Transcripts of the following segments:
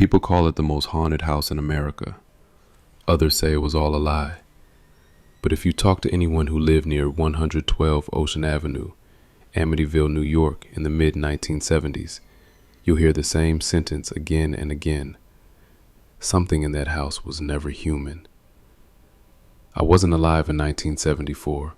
People call it the most haunted house in America. Others say it was all a lie. But if you talk to anyone who lived near 112 Ocean Avenue, Amityville, New York, in the mid-1970s, you'll hear the same sentence again and again. Something in that house was never human. I wasn't alive in 1974,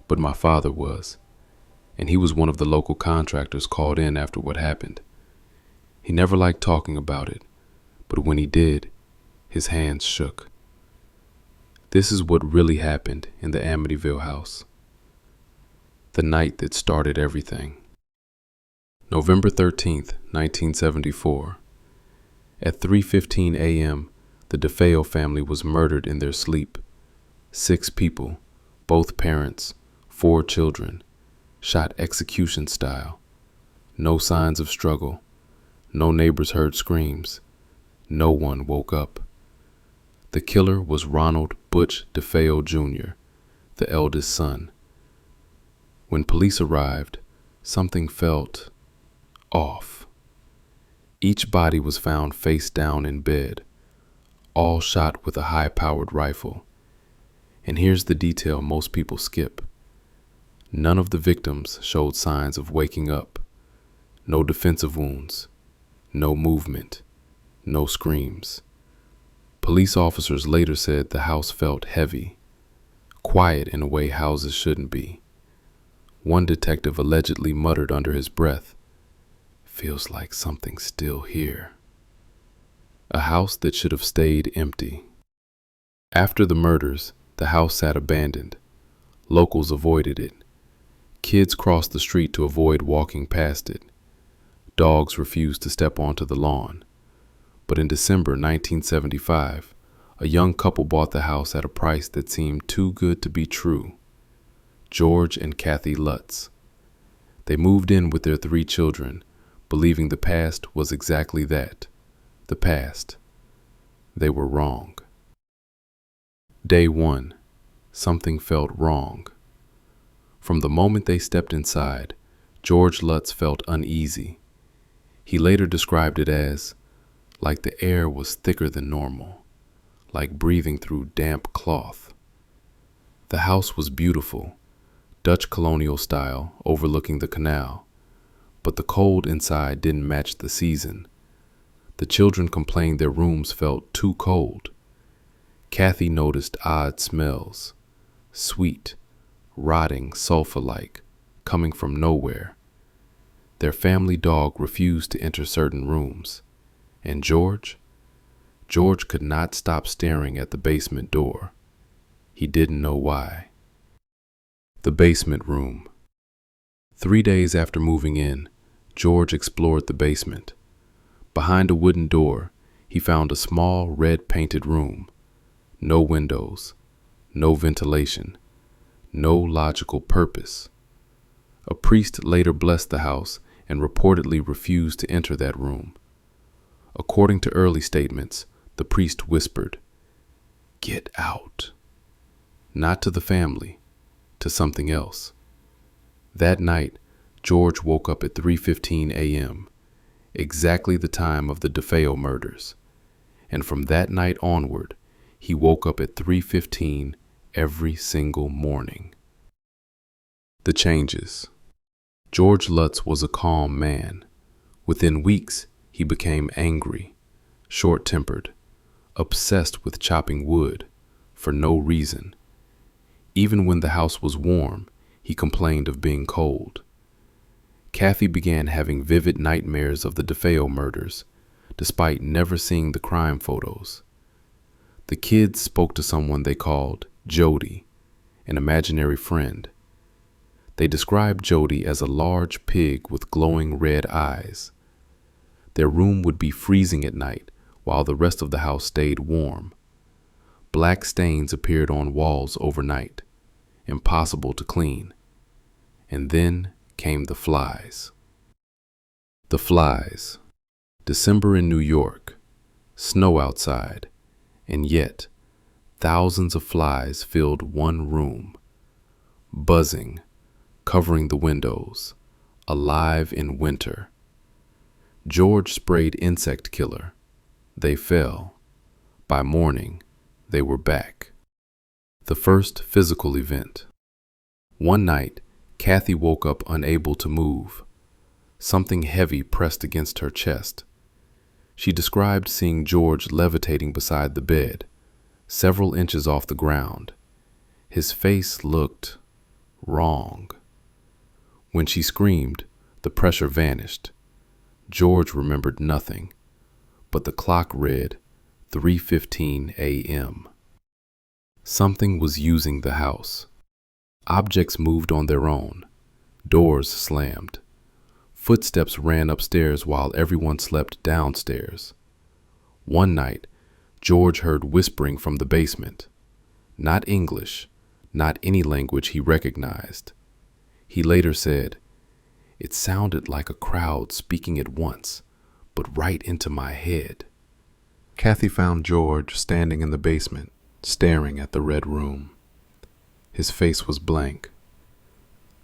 but my father was, and he was one of the local contractors called in after what happened. He never liked talking about it, but when he did, his hands shook. This is what really happened in the Amityville house. The night that started everything. November 13th, 1974. At 3:15 a.m., the DeFeo family was murdered in their sleep. 6 people, both parents, 4 children, shot execution style. No signs of struggle. No neighbors heard screams. No one woke up. The killer was Ronald Butch DeFeo Jr., the eldest son. When police arrived, something felt off. Each body was found face down in bed, all shot with a high-powered rifle. And here's the detail most people skip. None of the victims showed signs of waking up. No defensive wounds, no movement, no screams. Police officers later said the house felt heavy, quiet in a way houses shouldn't be. One detective allegedly muttered under his breath, "Feels like something's still here." A house that should have stayed empty. After the murders, the house sat abandoned. Locals avoided it. Kids crossed the street to avoid walking past it. Dogs refused to step onto the lawn. But in December 1975, a young couple bought the house at a price that seemed too good to be true. George and Kathy Lutz. They moved in with their 3 children, believing the past was exactly that, the past. They were wrong. Day 1. Something felt wrong. From the moment they stepped inside, George Lutz felt uneasy. He later described it as, like the air was thicker than normal, like breathing through damp cloth. The house was beautiful, Dutch colonial style, overlooking the canal, but the cold inside didn't match the season. The children complained their rooms felt too cold. Kathy noticed odd smells, sweet, rotting, sulfur-like, coming from nowhere. Their family dog refused to enter certain rooms. And George could not stop staring at the basement door. He didn't know why. The basement room. 3 days after moving in, George explored the basement. Behind a wooden door, he found a small red-painted room. No windows, no ventilation, no logical purpose. A priest later blessed the house and reportedly refused to enter that room. According to early statements, the priest whispered, "Get out." Not to the family, to something else. That night, George woke up at 3:15 a.m., exactly the time of the DeFeo murders. And from that night onward, he woke up at 3:15 every single morning. The changes. George Lutz was a calm man. Within weeks, he became angry, short-tempered, obsessed with chopping wood, for no reason. Even when the house was warm, he complained of being cold. Kathy began having vivid nightmares of the DeFeo murders, despite never seeing the crime photos. The kids spoke to someone they called Jody, an imaginary friend. They described Jody as a large pig with glowing red eyes. Their room would be freezing at night while the rest of the house stayed warm. Black stains appeared on walls overnight, impossible to clean. And then came the flies. The flies. December in New York, snow outside, and yet thousands of flies filled one room, buzzing, covering the windows, alive in winter. George sprayed insect killer, They fell. By morning, they were back. The first physical event. One night, Kathy woke up unable to move. Something heavy pressed against her chest. She described seeing George levitating beside the bed, several inches off the ground. His face looked wrong. When she screamed, the pressure vanished. George remembered nothing, but the clock read 3:15 a.m. Something was using the house. Objects moved on their own. Doors slammed. Footsteps ran upstairs while everyone slept downstairs. One night, George heard whispering from the basement. Not English, not any language he recognized. He later said, "It sounded like a crowd speaking at once, but right into my head." Kathy found George standing in the basement, staring at the red room. His face was blank.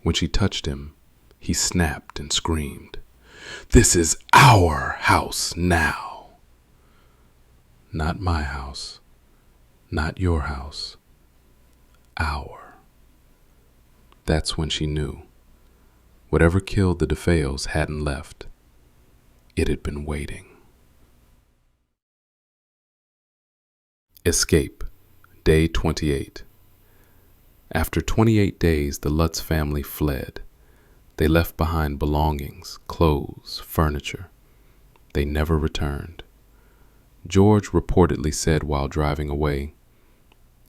When she touched him, he snapped and screamed, "This is our house now." Not my house, not your house, our. That's when she knew. Whatever killed the DeFeos hadn't left. It had been waiting. Escape, Day 28. After 28 days, the Lutz family fled. They left behind belongings, clothes, furniture. They never returned. George reportedly said while driving away,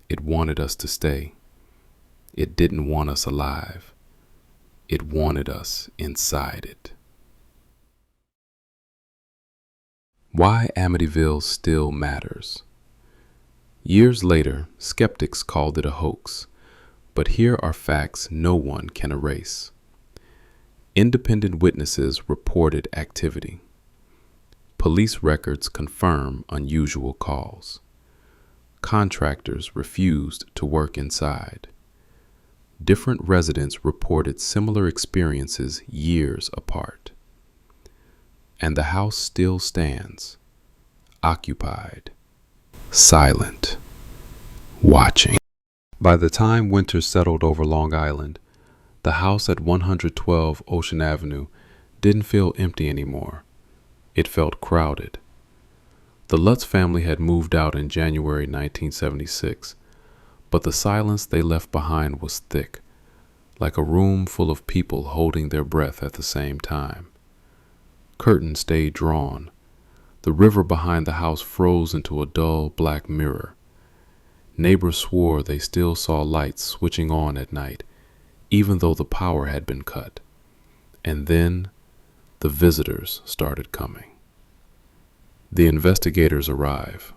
"It wanted us to stay. It didn't want us alive. It wanted us inside it." Why Amityville still matters. Years later, skeptics called it a hoax, but here are facts no one can erase. Independent witnesses reported activity. Police records confirm unusual calls. Contractors refused to work inside. Different residents reported similar experiences years apart. And the house still stands, occupied, silent, watching. By the time winter settled over Long Island, the house at 112 Ocean Avenue didn't feel empty anymore. It felt crowded. The Lutz family had moved out in January 1976, but the silence they left behind was thick, like a room full of people holding their breath at the same time. Curtains stayed drawn. The river behind the house froze into a dull black mirror. Neighbors swore they still saw lights switching on at night, even though the power had been cut. And then the visitors started coming. The investigators arrive.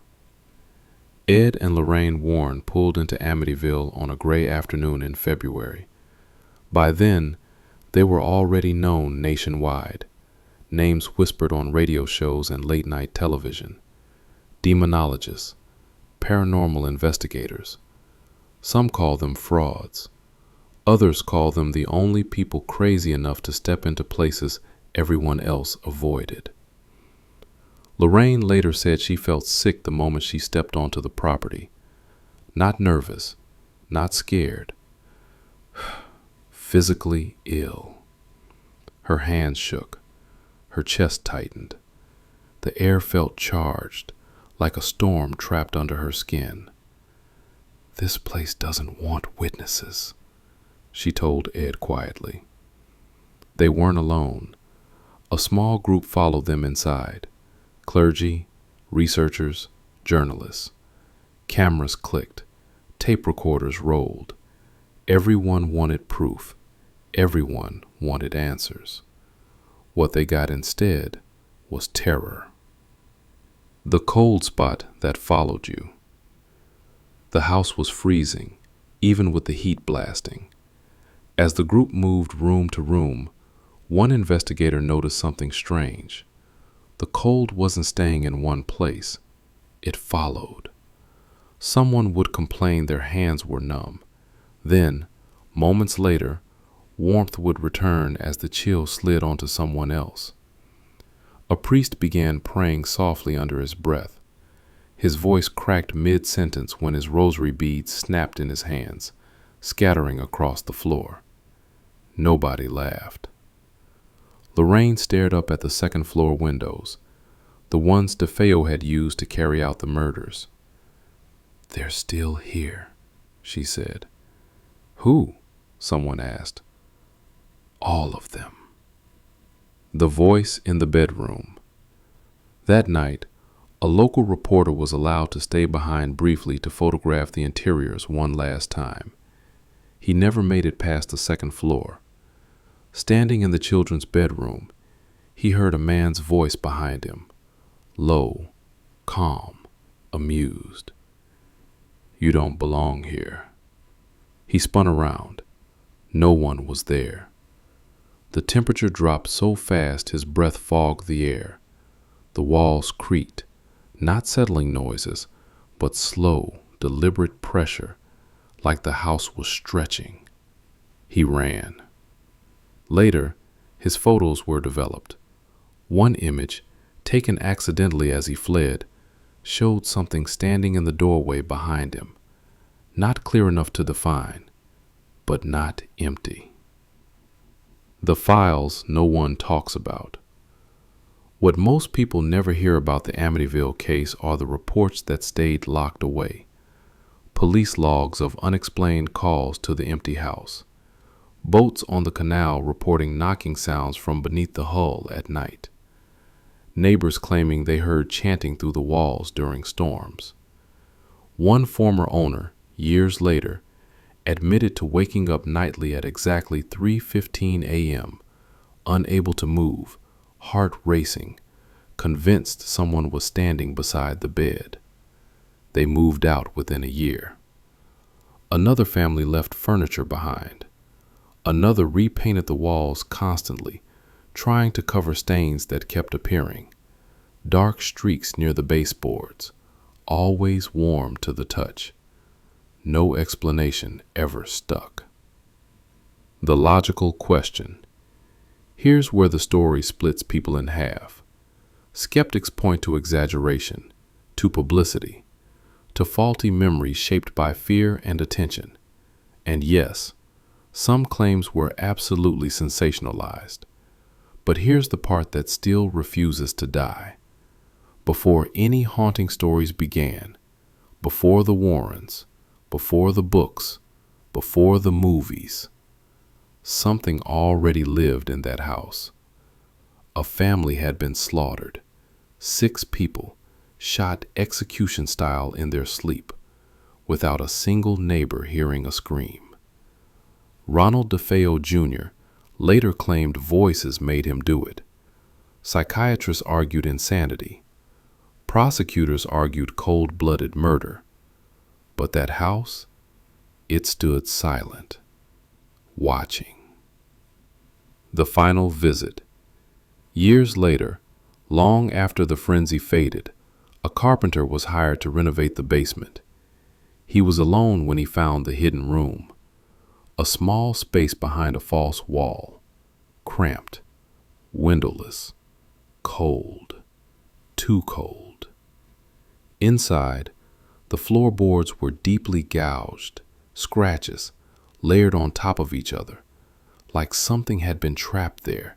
Ed and Lorraine Warren pulled into Amityville on a gray afternoon in February. By then, they were already known nationwide, names whispered on radio shows and late-night television. Demonologists, paranormal investigators. Some call them frauds. Others call them the only people crazy enough to step into places everyone else avoided. Lorraine later said she felt sick the moment she stepped onto the property. Not nervous, not scared. Physically ill. Her hands shook. Her chest tightened. The air felt charged, like a storm trapped under her skin. "This place doesn't want witnesses," she told Ed quietly. They weren't alone. A small group followed them inside. Clergy, researchers, journalists. Cameras clicked. Tape recorders rolled. Everyone wanted proof. Everyone wanted answers. What they got instead was terror. The cold spot that followed you. The house was freezing, even with the heat blasting. As the group moved room to room, one investigator noticed something strange. The cold wasn't staying in one place. It followed. Someone would complain their hands were numb. Then, moments later, warmth would return as the chill slid onto someone else. A priest began praying softly under his breath. His voice cracked mid-sentence when his rosary beads snapped in his hands, scattering across the floor. Nobody laughed. Lorraine stared up at the second-floor windows, the ones DeFeo had used to carry out the murders. "They're still here," she said. "Who?" someone asked. "All of them." The voice in the bedroom. That night, a local reporter was allowed to stay behind briefly to photograph the interiors one last time. He never made it past the second floor. Standing in the children's bedroom, he heard a man's voice behind him, low, calm, amused. "You don't belong here." He spun around. No one was there. The temperature dropped so fast his breath fogged the air. The walls creaked, not settling noises, but slow, deliberate pressure, like the house was stretching. He ran. Later, his photos were developed. One image, taken accidentally as he fled, showed something standing in the doorway behind him, not clear enough to define, but not empty. The files no one talks about. What most people never hear about the Amityville case are the reports that stayed locked away. Police logs of unexplained calls to the empty house. Boats on the canal reporting knocking sounds from beneath the hull at night. Neighbors claiming they heard chanting through the walls during storms. One former owner, years later, admitted to waking up nightly at exactly 3:15 a.m., unable to move, heart racing, convinced someone was standing beside the bed. They moved out within a year. Another family left furniture behind. Another repainted the walls constantly, trying to cover stains that kept appearing. Dark streaks near the baseboards, always warm to the touch. No explanation ever stuck. The logical question. Here's where the story splits people in half. Skeptics point to exaggeration, to publicity, to faulty memories shaped by fear and attention. And yes, some claims were absolutely sensationalized. But here's the part that still refuses to die. Before any haunting stories began, before the Warrens, before the books, before the movies, something already lived in that house. A family had been slaughtered. 6 people shot execution style in their sleep, without a single neighbor hearing a scream. Ronald DeFeo Jr. later claimed voices made him do it. Psychiatrists argued insanity. Prosecutors argued cold-blooded murder. But that house, it stood silent, watching. The final visit. Years later, long after the frenzy faded, a carpenter was hired to renovate the basement. He was alone when he found the hidden room, a small space behind a false wall, cramped, windowless, cold, too cold. Inside, the floorboards were deeply gouged, scratches layered on top of each other, like something had been trapped there,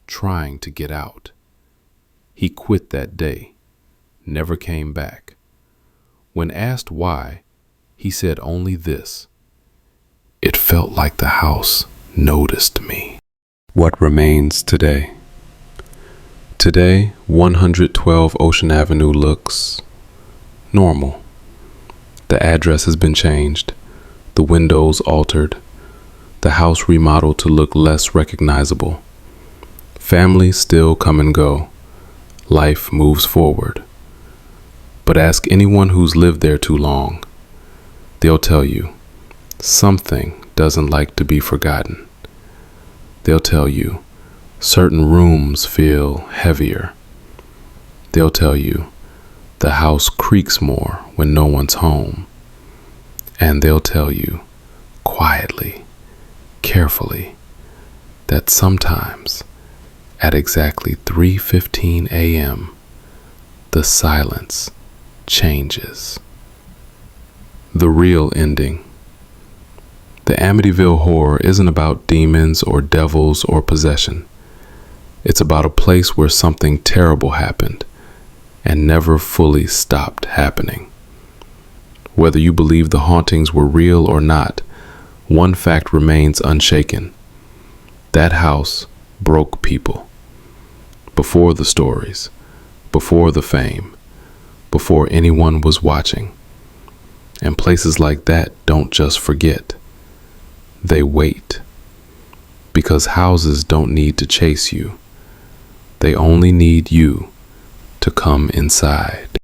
trying to get out. He quit that day, never came back. When asked why, he said only this: "It felt like the house noticed me." What remains today? Today, 112 Ocean Avenue looks normal. The address has been changed, the windows altered, the house remodeled to look less recognizable. Families still come and go. Life moves forward. But ask anyone who's lived there too long. They'll tell you, something doesn't like to be forgotten. They'll tell you, certain rooms feel heavier. They'll tell you, the house creaks more when no one's home. And they'll tell you, quietly, carefully, that sometimes, At exactly 3:15 a.m., the silence changes. The real ending. The Amityville Horror isn't about demons or devils or possession. It's about a place where something terrible happened and never fully stopped happening. Whether you believe the hauntings were real or not, one fact remains unshaken. That house broke people. Before the stories, before the fame, before anyone was watching. And places like that don't just forget. They wait. Because houses don't need to chase you. They only need you to come inside.